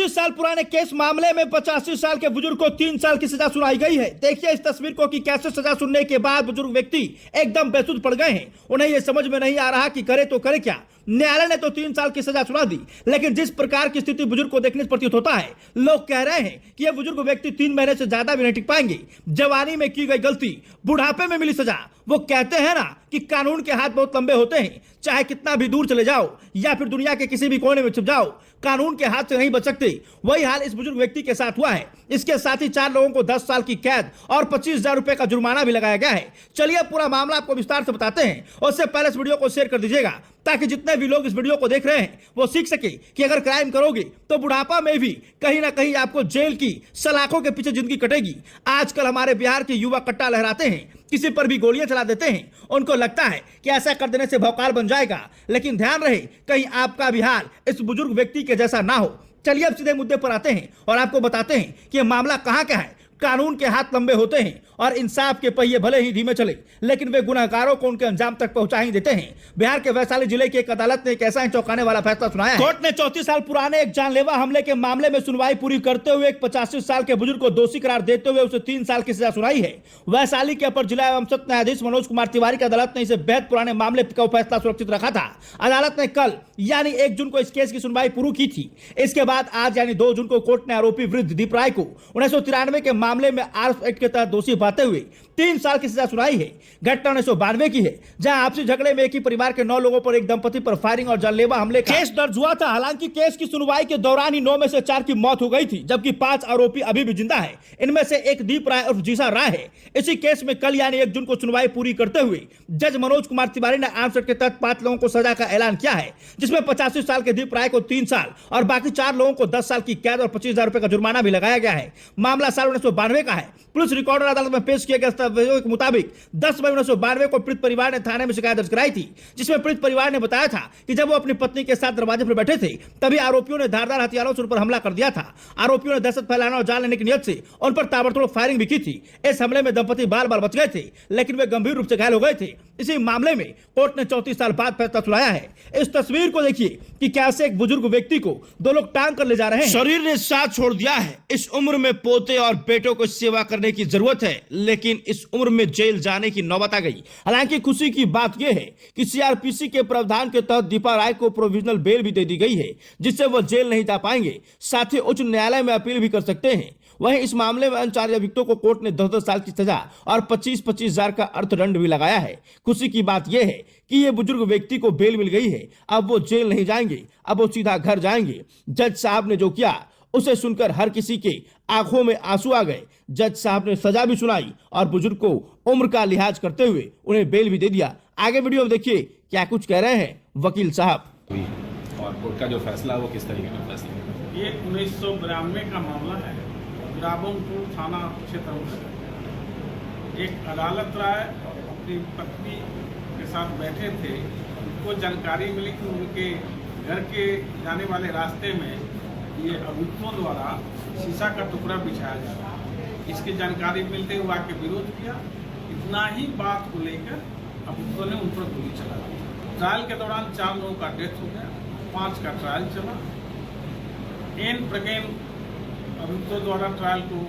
34 साल पुराने केस मामले में 85 साल के बुजुर्ग को 3 साल की सजा सुनाई गई है। देखिए इस तस्वीर को कि कैसे सजा सुनने के बाद बुजुर्ग व्यक्ति एकदम बेसुध पड़ गए हैं। उन्हें यह समझ में नहीं आ रहा कि करे तो करे क्या। न्यायालय ने तो 3 साल की सजा सुना दी, लेकिन जिस प्रकार की स्थिति बुजुर्ग को देखने से प्रतीत होता है, लोग कह रहे हैं कि यह बुजुर्ग व्यक्ति 3 महीने से ज्यादा भी नहीं टिक पाएंगे। जवानी में की गई गलती, बुढ़ापे में मिली सजा। वो कहते हैं ना कि कानून के हाथ बहुत लंबे होते हैं, चाहे कितना भी दूर चले जाओ या फिर दुनिया के किसी भी कोने में छिप जाओ, कानून के हाथ से नहीं बच सकते। वही हाल इस बुजुर्ग व्यक्ति के साथ हुआ है। इसके साथ ही 4 लोगों को 10 साल की कैद और 25,000 रुपए का जुर्माना भी लगाया गया है। चलिए पूरा मामला आपको विस्तार से बताते हैं। उससे पहले इस वीडियो को शेयर कर दीजिएगा ताकि जितने भी लोग इस वीडियो को देख रहे हैं वो सीख सके कि अगर क्राइम करोगे तो बुढ़ापा में भी कहीं ना कहीं आपको जेल की सलाखों के पीछे जिंदगी कटेगी। आजकल हमारे बिहार के युवा कट्टा लहराते हैं, किसी पर भी गोलियां चला देते हैं। उनको लगता है कि ऐसा कर देने से भौकाल बन जाएगा, लेकिन ध्यान रहे कहीं आपका भी हाल इस बुजुर्ग व्यक्ति के जैसा ना हो। चलिए अब सीधे मुद्दे पर आते हैं और आपको बताते हैं कि यह मामला कहां का है। कानून के हाथ लंबे होते हैं और इंसाफ के पहिए भले ही धीमे चले, लेकिन वे गुनहगारों को उनके अंजाम तक पहुंचा ही देते हैं। बिहार के वैशाली जिले की एक अदालत ने एक ऐसा ही चौंकाने वाला फैसला सुनाया है। कोर्ट ने 34 साल पुराने एक जानलेवा हमले के मामले में सुनवाई पूरी करते हुए एक 85 साल के बुजुर्ग को दोषी करार देते हुए उसे 3 साल की सजा सुनाई है। वैशाली के अपर जिला एवं सत्र न्यायाधीश मनोज कुमार तिवारी की अदालत ने इसे बेहद पुराने मामले का फैसला सुरक्षित रखा था। अदालत ने कल यानी 1 जून को इस केस की सुनवाई पूरी की थी। इसके बाद आज यानी 2 जून को कोर्ट ने आरोपी विरुद्ध दीप राय को 1993 के मामले में आर्म्स एक्ट के तहत दोषी पाते हुए 3 साल की सजा सुनाई है। घटना 1992 की है, जहां आपसी झगड़े में एक ही परिवार के 9 लोगों पर एक दंपति पर फायरिंग और जानलेवा हमले का केस दर्ज हुआ था। हालांकि केस की सुनवाई के दौरान ही 9 में से 4 की मौत हो गई थी, जबकि 5 आरोपी अभी भी जिंदा है। इनमें से एक दीप राय और जीसा राय है। इसी केस में कल यानी 1 जून को सुनवाई पूरी करते हुए जज मनोज कुमार तिवारी ने आर्म्स एक्ट के तहत 5 लोगों को सजा का ऐलान किया है, जिसमें 85 साल के दीप राय को 3 साल और बाकी 4 लोगों को 10 साल की कैद और 25,000 रुपए का जुर्माना भी लगाया गया है। मामला साल 1992 का है। पुलिस रिकॉर्डर अदालत में पेश किए गए दस्तावेजों के मुताबिक 10 मई 1992 को पीड़ित परिवार ने थाने में शिकायत दर्ज कराई थी, जिसमें पीड़ित परिवार ने बताया था कि जब वो अपनी पत्नी के साथ दरवाजे पर बैठे थे, तभी आरोपियों ने धारदार हथियारों से उन पर हमला कर दिया था। आरोपियों ने दहशत फैलाना और जान लेने की नियत से उन पर ताबड़तोड़ फायरिंग भी की थी। इस हमले में दंपति बाल बाल बच गए थे, लेकिन वे गंभीर रूप से घायल हो गए थे। इसी मामले में कोर्ट ने 34 साल बाद फैसला सुनाया है। इस तस्वीर को देखिए कि कैसे एक बुजुर्ग व्यक्ति को 2 लोग टांग कर ले जा रहे हैं। शरीर ने साथ छोड़ दिया है। इस उम्र में पोते और बेटों को सेवा करने की जरूरत है, लेकिन इस उम्र में जेल जाने की नौबत आ गई। हालांकि खुशी की बात यह है कि सीआरपीसी के प्रावधान के तहत दीपा राय को प्रोविजनल बेल भी दे दी गई है, जिससे वह जेल नहीं जा पाएंगे। साथ ही उच्च न्यायालय में अपील भी कर सकते हैं। वहीं इस मामले में अन्य 4 अभियुक्तों को कोर्ट ने 10-10 साल की सजा और 25,000 का अर्थदंड भी लगाया है। खुशी की बात यह है कि ये बुजुर्ग व्यक्ति को बेल मिल गई है। अब वो जेल नहीं जाएंगे, अब वो सीधा घर जाएंगे। जज साहब ने जो किया उसे सुनकर हर किसी के आंखों में आंसू आ गए। जज साहब ने सजा भी सुनाई और बुजुर्ग को उम्र का लिहाज करते हुए उन्हें बेल भी दे दिया। आगे वीडियो में देखिए क्या कुछ कह रहे हैं वकील साहब। और कोर्ट का जो फैसला है वो किस तरीके का फैसला है? ये 1992 का मामला है। राबोंगपुर थाना क्षेत्र में एक अदालत राय अपनी पत्नी के साथ बैठे थे। उनको जानकारी मिली कि उनके घर के जाने वाले रास्ते में ये अभियुक्तों द्वारा शीशा का टुकड़ा बिछाया जा रहा है। इसकी जानकारी मिलते हुए आके विरोध किया। इतना ही बात को लेकर अभियुक्तों ने उन पर गोली चला दी। ट्रायल के दौरान 4 लोगों का डेथ हो गया, 5 का ट्रायल चला। एन प्रकेन अभियुक्तों द्वारा ट्रायल को